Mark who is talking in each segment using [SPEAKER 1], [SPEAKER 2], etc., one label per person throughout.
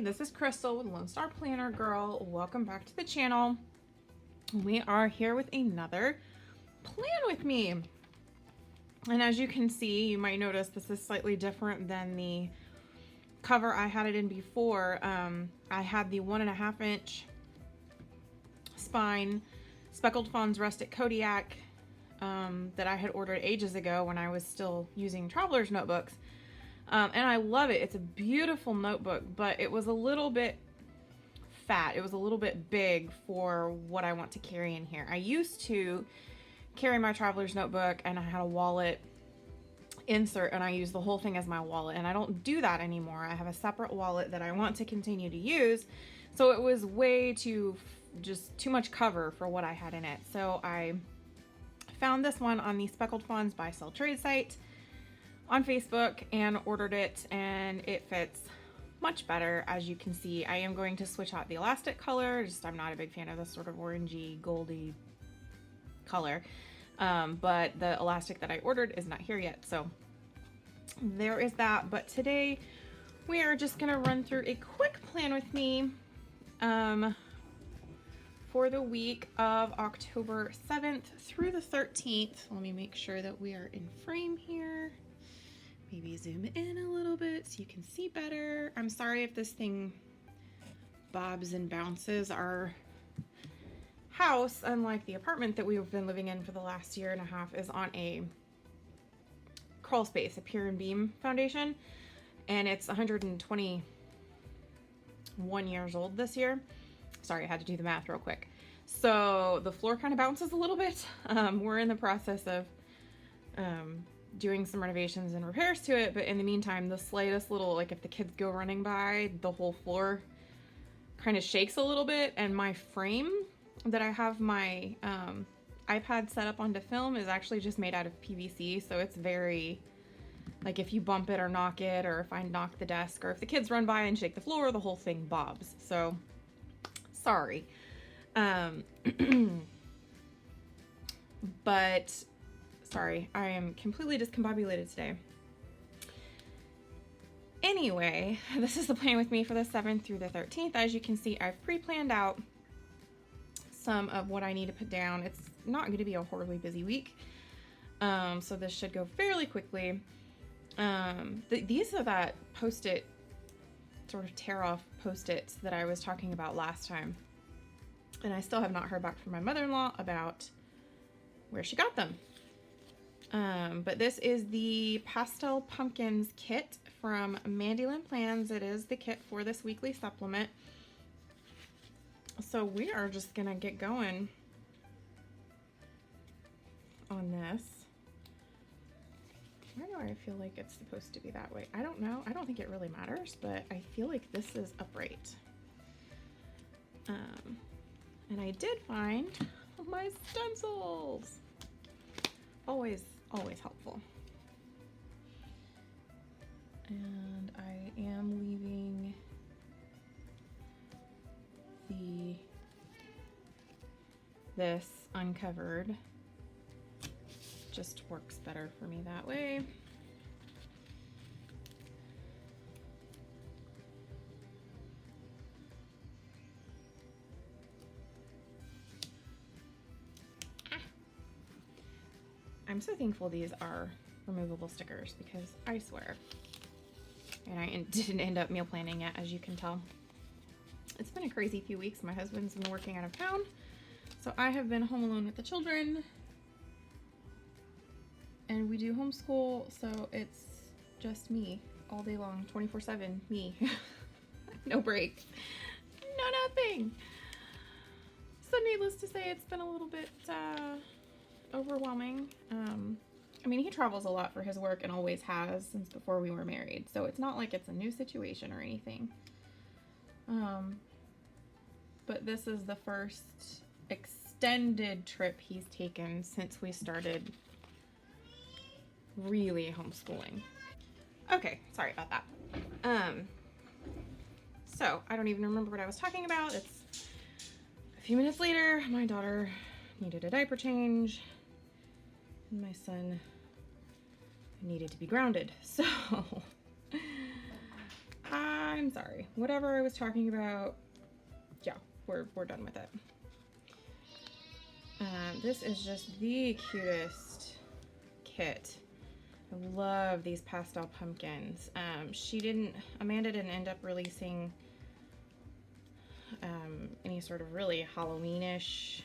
[SPEAKER 1] this is Crystal with Lone Star Planner Girl. Welcome back to the channel. We are here with another plan with me. And as you can see, you might notice this is slightly different than the cover I had it in before. I had the 1.5 inch spine Speckled Fawns Rustic Kodiak that I had ordered ages ago when I was still using traveler's notebooks. And I love it. It's a beautiful notebook, but it was a little bit fat. It was a little bit big for what I want to carry in here. I used to carry my traveler's notebook and I had a wallet insert and I use the whole thing as my wallet, and I don't do that anymore. I have a separate wallet that I want to continue to use. So it was way just too much cover for what I had in it. So I found this one on the Speckled Fawns Buy Sell Trade site on Facebook and ordered it, and it fits much better. As you can see, I am going to switch out the elastic color. I'm not a big fan of this sort of orangey goldy color, but the elastic that I ordered is not here yet, so there is that. But today we are just gonna run through a quick plan with me for the week of October 7th through the 13th. Let me make sure that we are in frame here. Maybe zoom in a little bit so you can see better. I'm sorry if this thing bobs and bounces. Our house, unlike the apartment that we've been living in for the last 1.5 years, is on a crawl space, a pier and beam foundation, and it's 121 years old this year. Sorry, I had to do the math real quick. So the floor kind of bounces a little bit. We're in the process of doing some renovations and repairs to it, but in the meantime, the slightest little, like if the kids go running by, the whole floor kind of shakes a little bit. And my frame that I have my iPad set up onto film is actually just made out of PVC, so it's very, like if you bump it or knock it, or if I knock the desk, or if the kids run by and shake the floor, the whole thing bobs. So sorry. But sorry, I am completely discombobulated today. Anyway, this is the plan with me for the 7th through the 13th. As you can see, I've pre-planned out some of what I need to put down. It's not going to be a horribly busy week, so this should go fairly quickly. These are that post-it, sort of tear-off post-its that I was talking about last time, and I still have not heard back from my mother-in-law about where she got them. But this is the Pastel Pumpkins kit from Mandy Lynn Plans. It is the kit for this weekly supplement. So we are just gonna get going on this. Why do I feel like it's supposed to be that way? I don't know. I don't think it really matters, but I feel like this is upright. And I did find my stencils. Always helpful. And I am leaving this uncovered. Just works better for me that way. I'm so thankful these are removable stickers, because I swear, and I didn't end up meal planning yet, as you can tell. It's been a crazy few weeks. My husband's been working out of town, so I have been home alone with the children, and we do homeschool, so it's just me all day long, 24/7, me. No breaks, no nothing. So needless to say, it's been a little bit overwhelming. I mean, he travels a lot for his work and always has since before we were married, so it's not like it's a new situation or anything. But this is the first extended trip he's taken since we started really homeschooling. Okay, sorry about that. So I don't even remember what I was talking about. It's a few minutes later. My daughter needed a diaper change, and my son needed to be grounded. So I'm sorry. Whatever I was talking about, yeah, we're done with it. This is just the cutest kit. I love these pastel pumpkins. Amanda didn't end up releasing any sort of really Halloweenish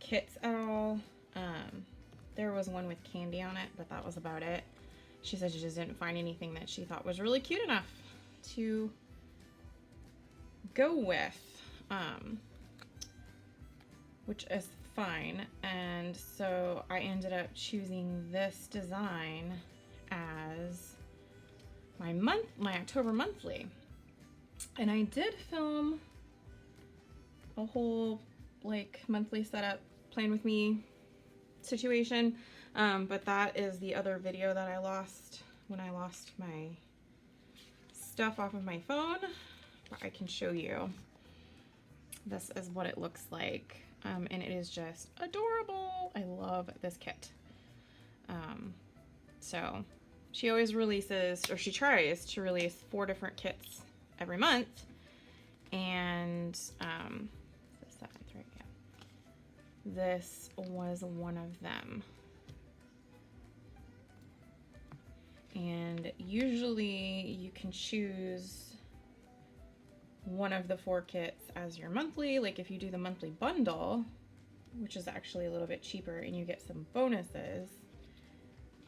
[SPEAKER 1] kits at all. There was one with candy on it, but that was about it. She said she just didn't find anything that she thought was really cute enough to go with, which is fine. And so I ended up choosing this design as my October monthly. And I did film a whole like monthly setup plan with me situation, but that is the other video that I lost when I lost my stuff off of my phone. But I can show you. This is what it looks like, and it is just adorable. I love this kit. So she always releases, or she tries to release 4 different kits every month, and the 7th, right? Yeah. This was one of them. And usually you can choose one of the 4 kits as your monthly. Like if you do the monthly bundle, which is actually a little bit cheaper, and you get some bonuses.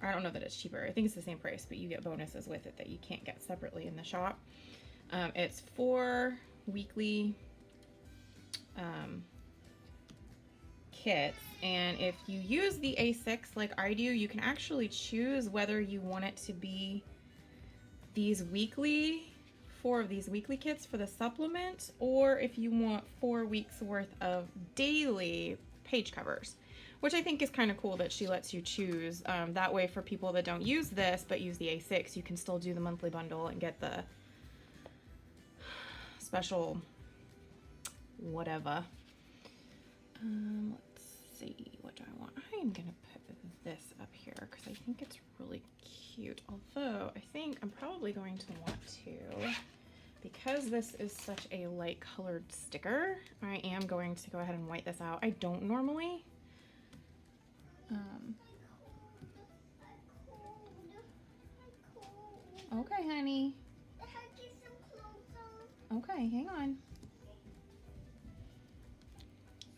[SPEAKER 1] I don't know that it's cheaper. I think it's the same price, but you get bonuses with it that you can't get separately in the shop. It's 4 weekly kits, and if you use the A6 like I do, you can actually choose whether you want it to be these weekly, 4 of these weekly kits for the supplement, or if you want 4 weeks worth of daily page covers, which I think is kind of cool that she lets you choose. That way for people that don't use this but use the A6, you can still do the monthly bundle and get the special whatever. Let's see, what do I want? I am gonna put this up here because I think it's really cute, although I think I'm probably going to want to, because this is such a light colored sticker, I am going to go ahead and white this out. I don't normally. Okay, honey. Okay, hang on.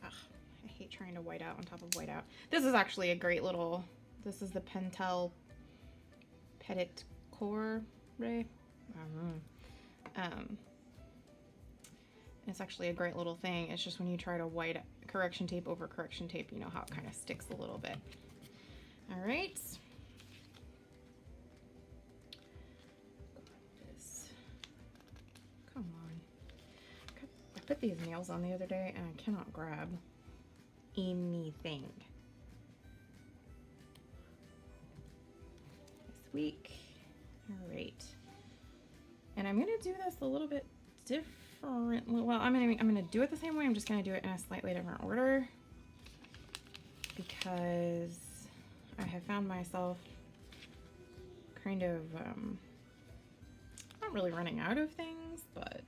[SPEAKER 1] Ugh, I hate trying to white out on top of white out. This is actually a great little, this is the Pentel Petit Core Ray. It's actually a great little thing. It's just when you try to white correction tape over correction tape, you know how it kind of sticks a little bit. All right. Come on. I put these nails on the other day and I cannot grab anything. This week. All right. And I'm gonna do this a little bit differently. Well, I'm gonna do it the same way. I'm just gonna do it in a slightly different order because I have found myself kind of not really running out of things, but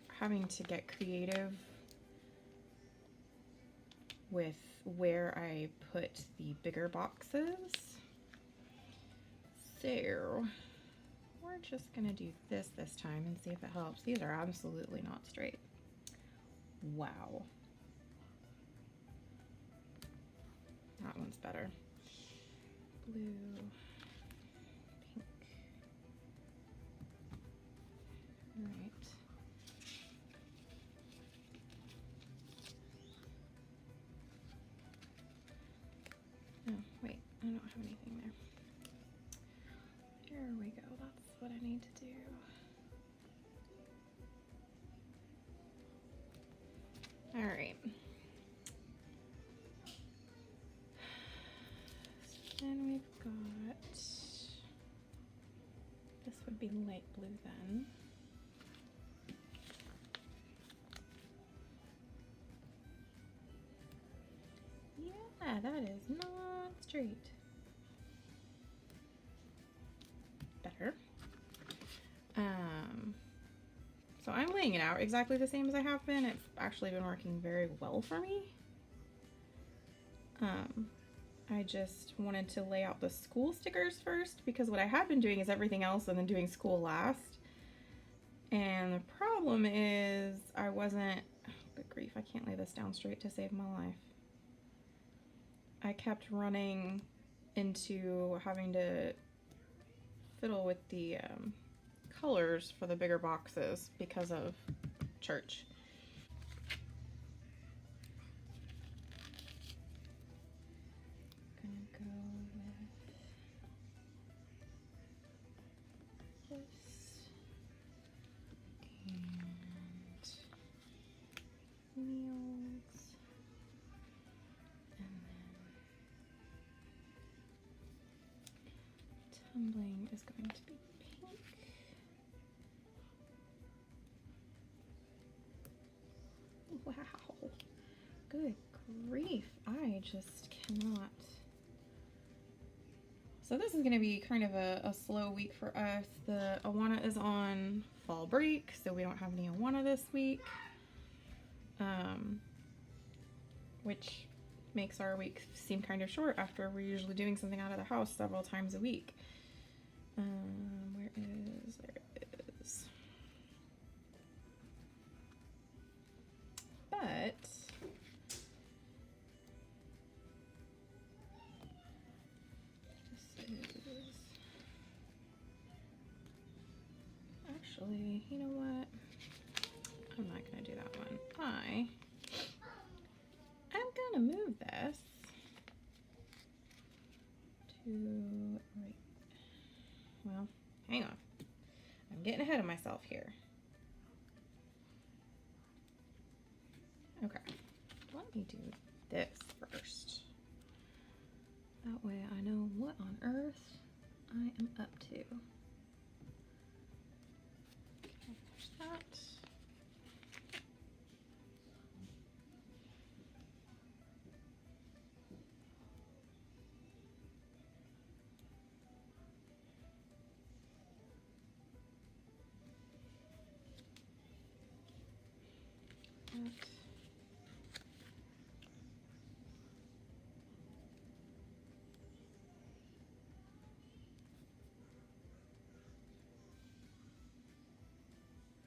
[SPEAKER 1] having to get creative with where I put the bigger boxes. So we're just gonna do this time and see if it helps. These are absolutely not straight. Wow. That one's better. Blue, pink. All right. Oh, wait, I don't have anything there. There we go, that's what I need to do. All right. Then we've got, this would be light blue then. Yeah, that is not straight. So I'm laying it out exactly the same as I have been. It's actually been working very well for me. I just wanted to lay out the school stickers first because what I had been doing is everything else and then doing school last. And the problem is I wasn't, oh, good grief, I can't lay this down straight to save my life. I kept running into having to fiddle with the colors for the bigger boxes because of church. Gonna go with this and meals, and then tumbling is going to be pink. Wow, good grief, I just cannot. So this is going to be kind of a slow week for us. The Awana is on fall break, so we don't have any Awana this week, which makes our week seem kind of short after we're usually doing something out of the house several times a week. There it is. But this is actually, you know what? I'm not gonna do that one. I'm gonna move this to right. Well, hang on. I'm getting ahead of myself here. Okay, let me do this first. That way I know what on earth I am up to. Okay, there's that.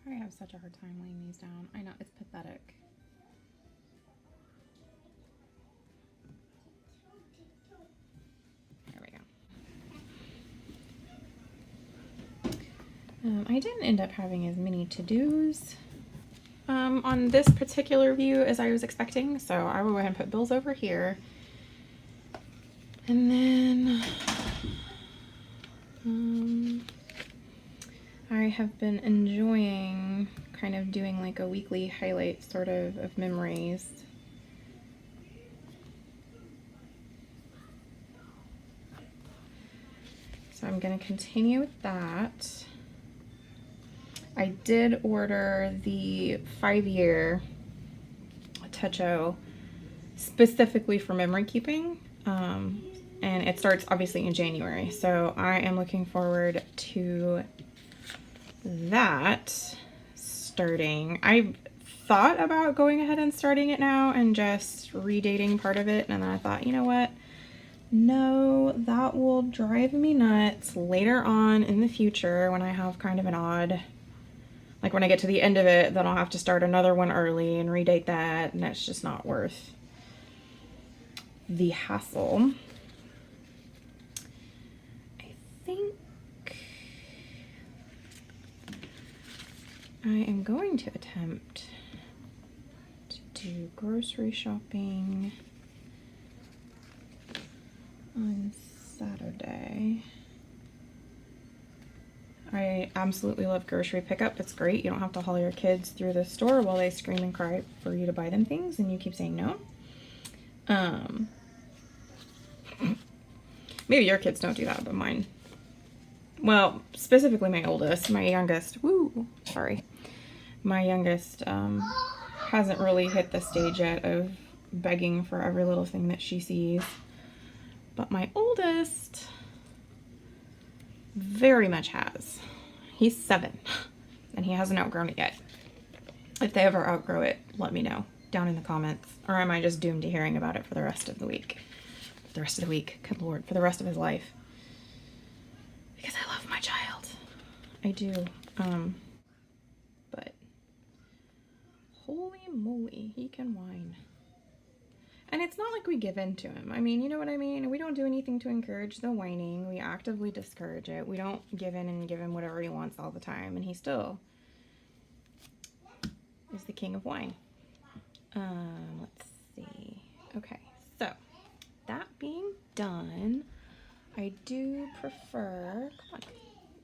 [SPEAKER 1] I have such a hard time laying these down. I know, it's pathetic. There we go. I didn't end up having as many to-dos on this particular view as I was expecting, so I will go ahead and put bills over here. And then I have been enjoying kind of doing like a weekly highlight sort of memories. So I'm going to continue with that. I did order the 5-year Techo specifically for memory keeping, and it starts obviously in January, so I am looking forward to that starting. I thought about going ahead and starting it now and just redating part of it, and then I thought, you know what? No, that will drive me nuts later on in the future when I have kind of an odd, like when I get to the end of it, then I'll have to start another one early and redate that, and that's just not worth the hassle. I think I am going to attempt to do grocery shopping on Saturday. I absolutely love grocery pickup. It's great. You don't have to haul your kids through the store while they scream and cry for you to buy them things and you keep saying no. Maybe your kids don't do that, but mine. Well, specifically my oldest, my youngest, my youngest hasn't really hit the stage yet of begging for every little thing that she sees. But my oldest very much has. He's 7 and he hasn't outgrown it yet. If they ever outgrow it, let me know down in the comments. Or am I just doomed to hearing about it for the rest of the week? For the rest of the week, good Lord, for the rest of his life. Because I love my child. I do. But holy moly, he can whine. And it's not like we give in to him. I mean, you know what I mean? We don't do anything to encourage the whining. We actively discourage it. We don't give in and give him whatever he wants all the time. And he still is the king of whine. Let's see. Okay, so that being done, I do prefer, come on,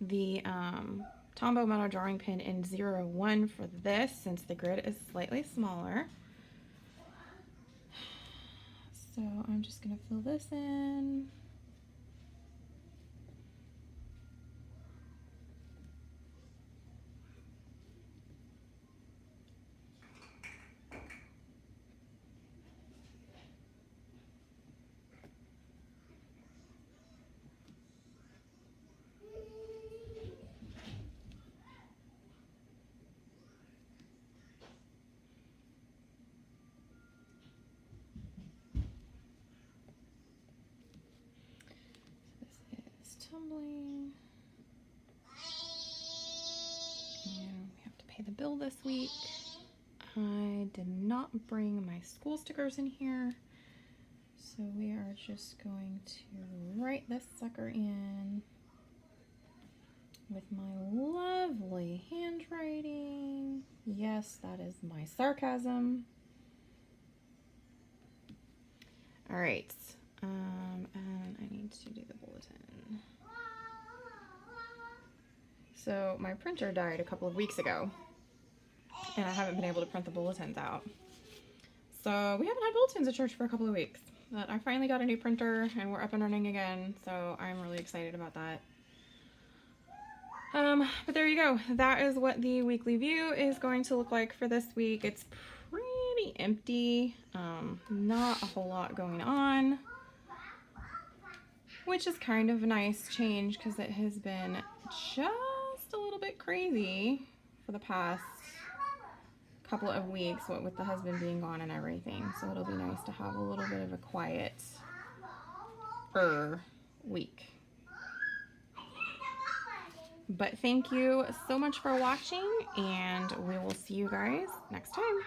[SPEAKER 1] the Tombow Mono drawing pin in 01 for this, since the grid is slightly smaller. So I'm just going to fill this in. Tumbling, and we have to pay the bill this week. I did not bring my school stickers in here, so we are just going to write this sucker in with my lovely handwriting. Yes, that is my sarcasm. All right, and I need to do the bulletin. So my printer died a couple of weeks ago, and I haven't been able to print the bulletins out. So we haven't had bulletins at church for a couple of weeks. But I finally got a new printer, and we're up and running again, so I'm really excited about that. But there you go. That is what the weekly view is going to look like for this week. It's pretty empty. Not a whole lot going on, which is kind of a nice change because it has been just a little bit crazy for the past couple of weeks, what with the husband being gone and everything. So it'll be nice to have a little bit of a quiet week. But thank you so much for watching, and we will see you guys next time.